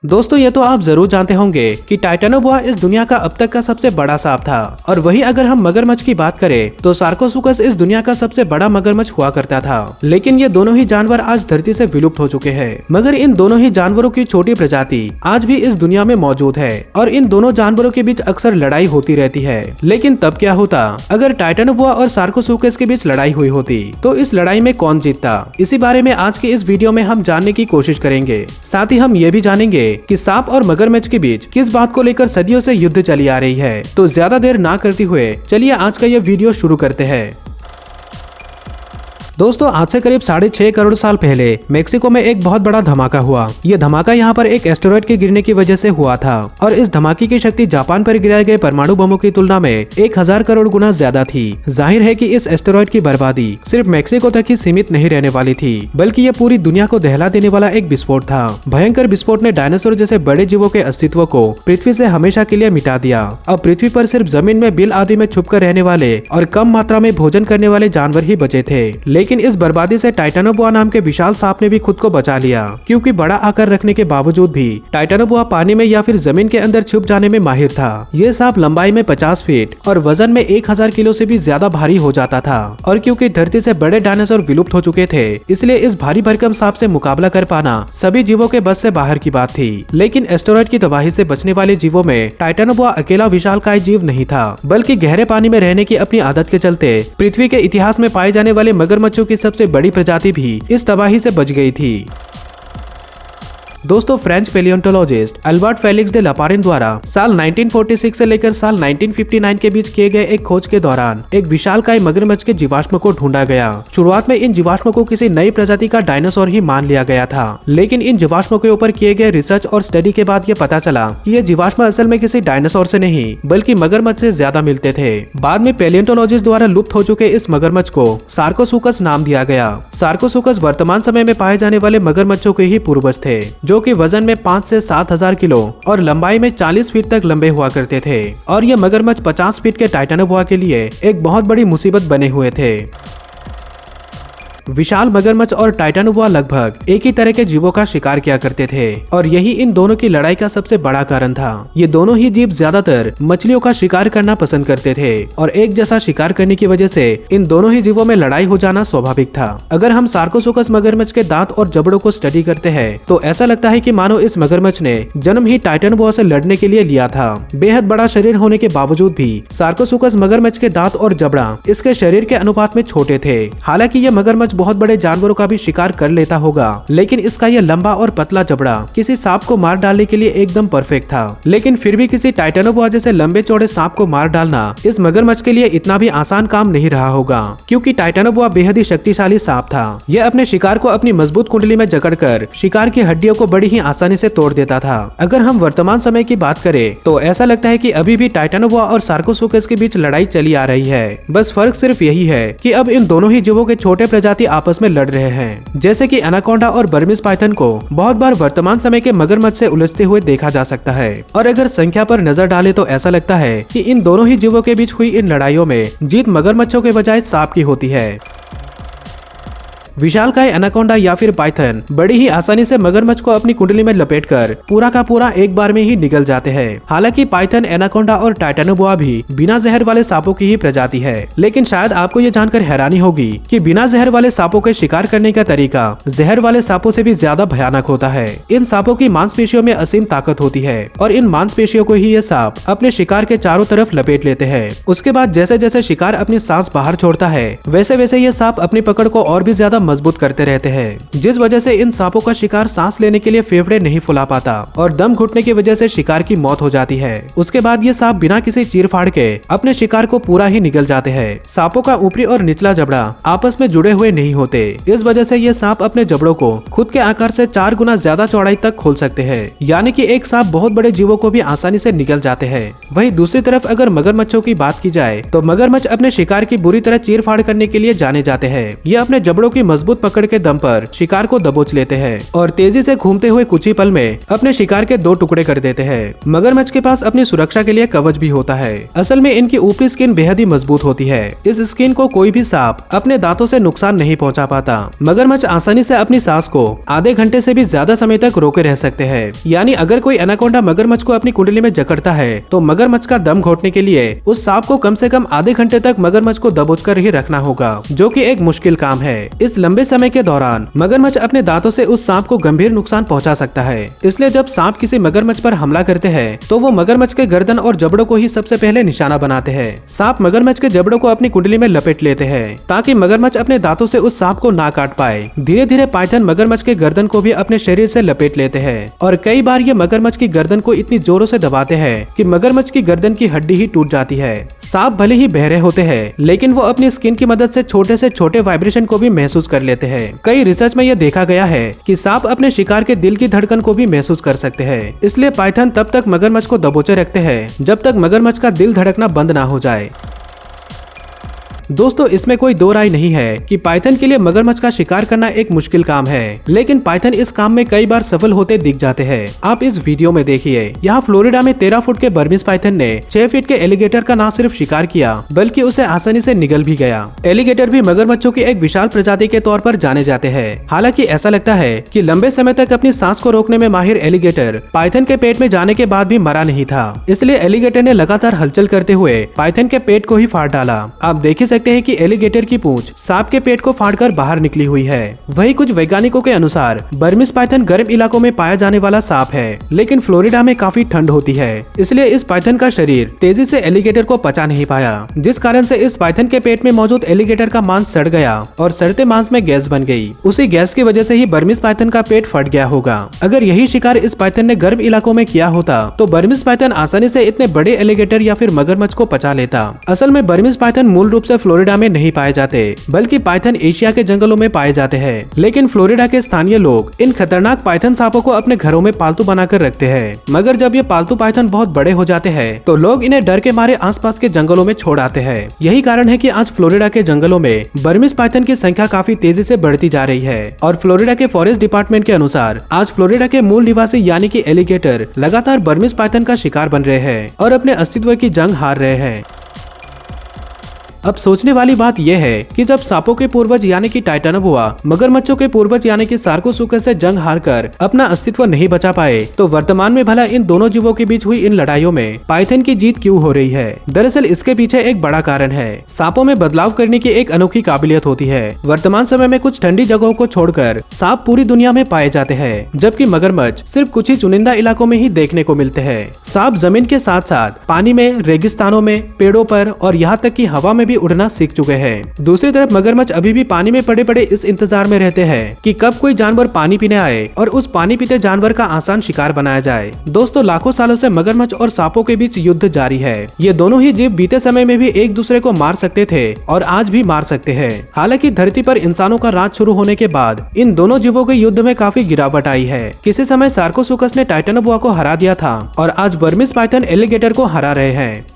दोस्तों ये तो आप जरूर जानते होंगे कि टाइटेनोबोआ इस दुनिया का अब तक का सबसे बड़ा सांप था। और वहीं अगर हम मगरमच्छ की बात करें तो सार्कोसुकस इस दुनिया का सबसे बड़ा मगरमच्छ हुआ करता था। लेकिन ये दोनों ही जानवर आज धरती से विलुप्त हो चुके हैं। मगर इन दोनों ही जानवरों की छोटी प्रजाति आज भी इस दुनिया में मौजूद है और इन दोनों जानवरों के बीच अक्सर लड़ाई होती रहती है। लेकिन तब क्या होता अगर टाइटेनोबोआ और सार्कोसुकस के बीच लड़ाई हुई होती, तो इस लड़ाई में कौन जीतता? इसी बारे में आज की इस वीडियो में हम जानने की कोशिश करेंगे। साथ ही हम ये भी जानेंगे कि सांप और मगरमच्छ के बीच किस बात को लेकर सदियों से युद्ध चली आ रही है। तो ज्यादा देर ना करते हुए चलिए आज का ये वीडियो शुरू करते हैं। दोस्तों आज से करीब 6.5 करोड़ साल पहले मेक्सिको में एक बहुत बड़ा धमाका हुआ। ये धमाका यहाँ पर एक एस्टेरॉयड के गिरने की वजह से हुआ था और इस धमाके की शक्ति जापान पर गिराए गए परमाणु बमों की तुलना में 1000 करोड़ गुना ज्यादा थी। जाहिर है कि इस एस्टेरॉयड की बर्बादी सिर्फ मेक्सिको तक ही सीमित नहीं रहने वाली थी, बल्कि ये पूरी दुनिया को दहला देने वाला एक विस्फोट था। भयंकर विस्फोट ने डायनासोर जैसे बड़े जीवों के अस्तित्व को पृथ्वी से हमेशा के लिए मिटा दिया। अब पृथ्वी पर सिर्फ जमीन में बिल आदि में छुप कर रहने वाले और कम मात्रा में भोजन करने वाले जानवर ही बचे थे। लेकिन इस बर्बादी से टाइटेनोबोआ नाम के विशाल सांप ने भी खुद को बचा लिया, क्योंकि बड़ा आकार रखने के बावजूद भी टाइटेनोबोआ पानी में या फिर जमीन के अंदर छुप जाने में माहिर था। ये सांप लंबाई में 50 फीट और वजन में 1000 किलो से भी ज्यादा भारी हो जाता था। और क्योंकि धरती से बड़े डायनासोर विलुप्त हो चुके थे, इसलिए इस भारी भरकम सांप से मुकाबला कर पाना सभी जीवों के बस से बाहर की बात थी। लेकिन एस्टेरॉयड की तबाही से बचने वाले जीवों में टाइटेनोबोआ अकेला विशालकाय जीव नहीं था, बल्कि गहरे पानी में रहने की अपनी आदत के चलते पृथ्वी के इतिहास में पाए जाने वाले मगरमच्छों की सबसे बड़ी प्रजाति भी इस तबाही से बच गई थी। दोस्तों फ्रेंच पेलियोंटोलॉजिस्ट अल्बर्ट फेलिक्स डे लापारिन द्वारा साल 1946 से लेकर साल 1959 के बीच किए गए एक खोज के दौरान एक विशालकाय मगरमच्छ के जीवाश्म को ढूंढा गया। शुरुआत में इन जीवाश्मों को किसी नई प्रजाति का डायनासोर ही मान लिया गया था, लेकिन इन जीवाश्मों के ऊपर किए गए रिसर्च और स्टडी के बाद ये पता चला कि ये जीवाश्म असल में किसी डायनासोर से नहीं बल्कि मगरमच्छ से ज्यादा मिलते थे। बाद में पेलियोंटोलॉजिस्ट द्वारा लुप्त हो चुके इस मगरमच्छ को सार्कोसुकस नाम दिया गया। सार्कोसुकस वर्तमान समय में पाए जाने वाले मगरमच्छों के ही पूर्वज थे, जो कि वजन में 5 से 7000 किलो और लंबाई में 40 फीट तक लंबे हुआ करते थे। और ये मगरमच्छ 50 फीट के टाइटेनोबोआ के लिए एक बहुत बड़ी मुसीबत बने हुए थे। विशाल मगरमच्छ और टाइटेनोबोआ लगभग एक ही तरह के जीवों का शिकार किया करते थे और यही इन दोनों की लड़ाई का सबसे बड़ा कारण था। ये दोनों ही जीव ज्यादातर मछलियों का शिकार करना पसंद करते थे और एक जैसा शिकार करने की वजह से इन दोनों ही जीवों में लड़ाई हो जाना स्वाभाविक था। अगर हम सार्कोसुकस मगरमच्छ के दांत और जबड़ों को स्टडी करते हैं तो ऐसा लगता है कि मानो इस मगरमच्छ ने जन्म ही टाइटेनोबोआ से लड़ने के लिए लिया था। बेहद बड़ा शरीर होने के बावजूद भी सार्कोसुकस मगरमच्छ के दांत और जबड़ा इसके शरीर के अनुपात में छोटे थे। हालांकि ये मगरमच्छ बहुत बड़े जानवरों का भी शिकार कर लेता होगा, लेकिन इसका यह लंबा और पतला जबड़ा किसी सांप को मार डालने के लिए एकदम परफेक्ट था। लेकिन फिर भी किसी टाइटेनोबोआ जैसे लंबे चौड़े सांप को मार डालना इस मगरमच्छ के लिए इतना भी आसान काम नहीं रहा होगा, क्योंकि टाइटेनोबोआ बेहद ही शक्तिशाली सांप था। यह अपने शिकार को अपनी मजबूत कुंडली में जकड़कर शिकार की हड्डियों को बड़ी ही आसानी से तोड़ देता था। अगर हम वर्तमान समय की बात करें तो ऐसा लगता है कि अभी भी टाइटेनोबोआ और सार्कोसुकस के बीच लड़ाई चली आ रही है। बस फर्क सिर्फ यही है कि अब इन दोनों ही जीवों के छोटे प्रजाति आपस में लड़ रहे हैं। जैसे कि एनाकोंडा और बर्मीज पाइथन को बहुत बार वर्तमान समय के मगरमच्छ से उलझते हुए देखा जा सकता है। और अगर संख्या पर नजर डालें तो ऐसा लगता है कि इन दोनों ही जीवों के बीच हुई इन लड़ाइयों में जीत मगरमच्छों के बजाय सांप की होती है। विशालकाय एनाकोंडा या फिर पाइथन बड़ी ही आसानी से मगरमच्छ को अपनी कुंडली में लपेटकर पूरा का पूरा एक बार में ही निगल जाते हैं। हालांकि पाइथन, एनाकोंडा और टाइटेनोबोआ भी बिना जहर वाले सांपों की ही प्रजाति है। लेकिन शायद आपको ये जानकर हैरानी होगी कि बिना जहर वाले सांपों के शिकार करने का तरीका जहर वाले सांपों से भी ज्यादा भयानक होता है। इन सांपों की मांसपेशियों में असीम ताकत होती है और इन मांसपेशियों को ही ये सांप अपने शिकार के चारों तरफ लपेट लेते हैं। उसके बाद जैसे जैसे शिकार अपनी सांस बाहर छोड़ता है, वैसे वैसे ये सांप अपनी पकड़ को और भी ज्यादा मजबूत करते रहते हैं, जिस वजह से इन सांपों का शिकार सांस लेने के लिए फेफड़े नहीं फुला पाता और दम घुटने की वजह से शिकार की मौत हो जाती है। उसके बाद ये सांप बिना किसी चीर-फाड़ के अपने शिकार को पूरा ही निगल जाते हैं। सांपों का ऊपरी और निचला जबड़ा आपस में जुड़े हुए नहीं होते, इस वजह से ये सांप अपने जबड़ों को खुद के आकार से 4 गुना ज्यादा चौड़ाई तक खोल सकते हैं, यानी कि एक सांप बहुत बड़े जीवों को भी आसानी से निगल जाते हैं। वहीं दूसरी तरफ अगर मगरमच्छों की बात की जाए तो मगरमच्छ अपने शिकार की बुरी तरह चीर-फाड़ करने के लिए जाने जाते हैं। ये अपने जबड़ों की मजबूत पकड़ के दम पर शिकार को दबोच लेते हैं और तेजी से घूमते हुए कुछ ही पल में अपने शिकार के 2 टुकड़े कर देते हैं। मगरमच्छ के पास अपनी सुरक्षा के लिए कवच भी होता है। असल में इनकी ऊपरी स्किन बेहद ही मजबूत होती है। इस स्किन को कोई भी सांप अपने दांतों से नुकसान नहीं पहुंचा पाता। मगरमच्छ आसानी से अपनी सांस को आधे घंटे से भी ज्यादा समय तक रोके रह सकते हैं। यानी अगर कोई एनाकोंडा मगरमच्छ को अपनी कुंडली में जकड़ता है तो मगरमच्छ का दम घोटने के लिए उस सांप को कम से कम आधे घंटे तक मगरमच्छ को दबोच कर ही रखना होगा, जो कि एक मुश्किल काम है। इस लंबे समय के दौरान मगरमच्छ अपने दांतों से उस सांप को गंभीर नुकसान पहुंचा सकता है। इसलिए जब सांप किसी मगरमच्छ पर हमला करते हैं तो वो मगरमच्छ के गर्दन और जबड़ों को ही सबसे पहले निशाना बनाते हैं। सांप मगरमच्छ के जबड़ों को अपनी कुंडली में लपेट लेते हैं ताकि मगरमच्छ अपने दांतों से उस सांप को ना काट पाए। धीरे धीरे पाइथन मगरमच्छ के गर्दन को भी अपने शरीर से लपेट लेते हैं और कई बार ये मगरमच्छ की गर्दन को इतनी जोरों से दबाते हैं कि मगरमच्छ की गर्दन की हड्डी ही टूट जाती है। सांप भले ही बहरे होते हैं लेकिन वो अपनी स्किन की मदद से छोटे वाइब्रेशन को भी महसूस कर लेते हैं। कई रिसर्च में यह देखा गया है कि सांप अपने शिकार के दिल की धड़कन को भी महसूस कर सकते हैं। इसलिए पाइथन तब तक मगरमच्छ को दबोचे रखते हैं जब तक मगरमच्छ का दिल धड़कना बंद ना हो जाए। दोस्तों, इसमें कोई दो राय नहीं है कि पाइथन के लिए मगरमच्छ का शिकार करना एक मुश्किल काम है, लेकिन पाइथन इस काम में कई बार सफल होते दिख जाते हैं। आप इस वीडियो में देखिए। यहाँ फ्लोरिडा में 13 फुट के बर्मीज पाइथन ने 6 फीट के एलिगेटर का न सिर्फ शिकार किया बल्कि उसे आसानी से निगल भी गया। एलिगेटर भी मगरमच्छों की एक विशाल प्रजाति के तौर पर जाने जाते हैं। हालांकि ऐसा लगता है कि लंबे समय तक अपनी सांस को रोकने में माहिर एलिगेटर पाइथन के पेट में जाने के बाद भी मरा नहीं था। इसलिए एलिगेटर ने लगातार हलचल करते हुए पाइथन के पेट को ही फाड़ डाला। आप देख सकते हैं कि एलिगेटर की पूंछ सांप के पेट को फाड़कर बाहर निकली हुई है। वहीं कुछ वैज्ञानिकों के अनुसार बर्मीज पाइथन गर्म इलाकों में पाया जाने वाला सांप है, लेकिन फ्लोरिडा में काफी ठंड होती है, इसलिए इस पाइथन का शरीर तेजी से एलिगेटर को पचा नहीं पाया, जिस कारण से इस पाइथन के पेट में मौजूद एलिगेटर का मांस सड़ गया और सड़ते मांस में गैस बन गई। उसी गैस की वजह से ही बर्मीज पाइथन का पेट फट गया होगा। अगर यही शिकार इस पाइथन ने गर्म इलाकों में किया होता तो बर्मीज पाइथन आसानी से इतने बड़े एलिगेटर या फिर मगरमच्छ को पचा लेता। असल में बर्मीज पाइथन मूल रूप से फ्लोरिडा में नहीं पाए जाते, बल्कि पाइथन एशिया के जंगलों में पाए जाते हैं। लेकिन फ्लोरिडा के स्थानीय लोग इन खतरनाक पाइथन सांपों को अपने घरों में पालतू बनाकर रखते हैं। मगर जब ये पालतू पाइथन बहुत बड़े हो जाते हैं तो लोग इन्हें डर के मारे आसपास के जंगलों में छोड़ आते हैं। यही कारण है कि आज फ्लोरिडा के जंगलों में बर्मीज पाइथन की संख्या काफी तेजी से बढ़ती जा रही है। और फ्लोरिडा के फॉरेस्ट डिपार्टमेंट के अनुसार आज फ्लोरिडा के मूल निवासी यानी कि एलिगेटर लगातार बर्मीज पाइथन का शिकार बन रहे हैं और अपने अस्तित्व की जंग हार रहे हैं। अब सोचने वाली बात यह है कि जब सांपों के पूर्वज यानी कि टाइटानोबोआ मगरमच्छों के पूर्वज यानी कि सार्कोसुकस से जंग हारकर अपना अस्तित्व नहीं बचा पाए, तो वर्तमान में भला इन दोनों जीवों के बीच हुई इन लड़ाइयों में पाइथन की जीत क्यों हो रही है? दरअसल इसके पीछे एक बड़ा कारण है। सांपों में बदलाव करने की एक अनोखी काबिलियत होती है। वर्तमान समय में कुछ ठंडी जगहों को छोड़कर सांप पूरी दुनिया में पाए जाते हैं, जबकि मगरमच्छ सिर्फ कुछ ही चुनिंदा इलाकों में ही देखने को मिलते हैं। सांप जमीन के साथ साथ पानी में, रेगिस्तानों में, पेड़ों पर और यहाँ तक कि हवा में भी उड़ना सीख चुके हैं। दूसरी तरफ मगरमच्छ अभी भी पानी में पड़े पड़े इस इंतजार में रहते हैं कि कब कोई जानवर पानी पीने आए और उस पानी पीते जानवर का आसान शिकार बनाया जाए। दोस्तों, लाखों सालों से मगरमच्छ और सांपों के बीच युद्ध जारी है। ये दोनों ही जीव बीते समय में भी एक दूसरे को मार सकते थे और आज भी मार सकते हैं। हालांकि धरती पर इंसानों का राज शुरू होने के बाद इन दोनों जीवों के युद्ध में काफी गिरावट आई है। किसी समय सार्कोसुकस ने टाइटानोबोआ को हरा दिया था और आज बर्मीज पाइथन एलिगेटर को हरा रहे हैं।